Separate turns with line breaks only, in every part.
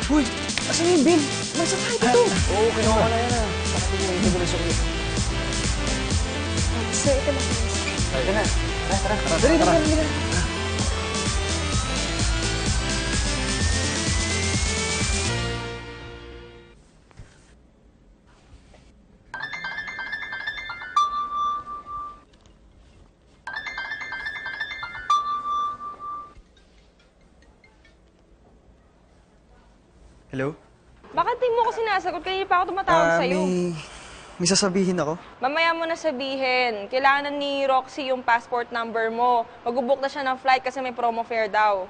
Uy! Asan yung bill? Masa tayo dito?
Oo, kinuha ko na yan ah. Bakit mo yung ito sa ulit?
Sir, ito na.
Tara na. Tara.
Dali. Hello?
Bakit di mo ako sinasagot? Kanina pa ako tumatawag sa'yo.
May sasabihin ako.
Mamaya mo na sabihin. Kailangan ni Roxy yung passport number mo. Mag-book na siya ng flight kasi may promo fare daw.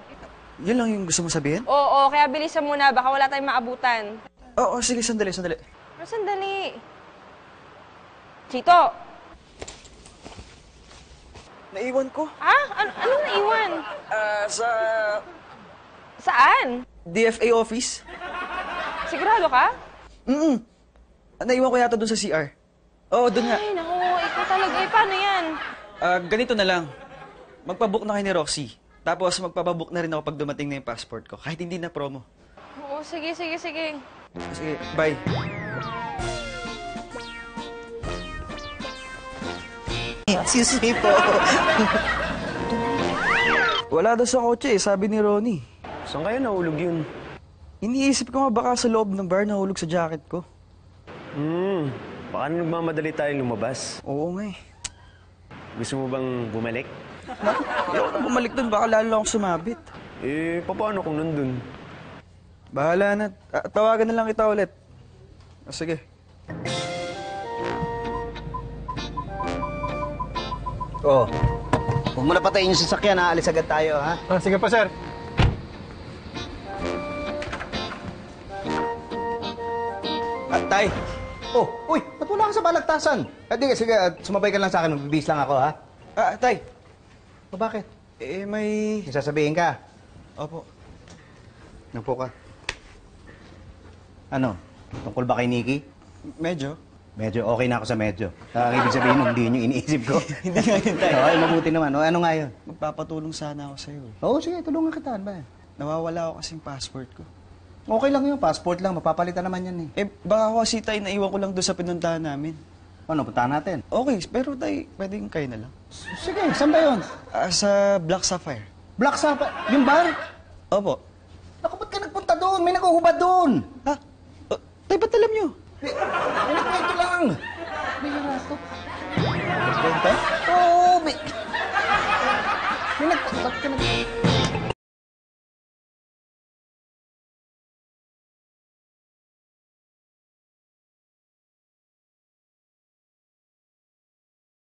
Yun lang yung gusto mo sabihin?
Oo, kaya bilisan mo na. Baka wala tayong maabutan.
Oo, sige, sandali.
Pero sandali. Chito!
Naiwan ko.
Anong naiwan?
Sa
Saan?
DFA office.
Sigurado ka?
Naiwan ko yata dun sa CR. Oo, dun nga.
Ay, naku. Ikaw talaga. Paano yan?
Ganito na lang. Magpabook na kayo ni Roxy. Tapos magpapabook na rin ako pag dumating na yung passport ko. Kahit hindi na promo.
Oo, sige.
Sige, bye.
Excuse me po.
Wala daw sa kotse sabi ni Ronnie.
Saan kayo nahulog yun?
Iniisip ko nga baka sa loob ng bar nahulog sa jacket ko.
Baka nagmamadali tayong lumabas.
Oo nga eh.
Gusto mo bang bumalik?
Ayoko na bumalik dun, baka lalo akong sumabit.
Paano kung nandun?
Bahala na. Tawagan na lang kita ulit. Sige.
Huwag mo na patayin yung sasakyan, aalis agad tayo, ha?
Sige po, sir.
Tay! Uy, ba't wala ka sa balagtasan? Sige, sumabay ka lang sa akin, magbibis lang ako, ha?
Tay.
Bakit?
May...
May sasabihin ka?
Opo.
Napo ka. Ano? Tungkol ba kay Nikki?
Medyo.
Medyo okay na ako sa medyo. Ang ibig sabihin, hindi yun yung iniisip ko.
Hindi nga yun, Tay.
Okay, mabuti naman. Ano nga yun?
Magpapatulong sana ako sa'yo.
Oo, sige, tulungan kita. Ano ba?
Nawawala ako kasing passport ko.
Okay lang yun, passport lang. Mapapalitan naman yan
Baka kasi Tay, naiwan ko lang doon sa pinuntahan namin.
Ano, puntahan natin?
Okay, pero Tay, pwedeng kayo na lang.
Sige, saan ba yun?
Sa Black Sapphire.
Black Sabbath? Yung bar?
Opo.
Naku, ba't ka nagpunta doon? May naghuhubad doon.
Ha? Tay, ba't alam nyo?
May nagkwento lang. May narato.
Nagkwento?
Oo, may... Ba't ka nag...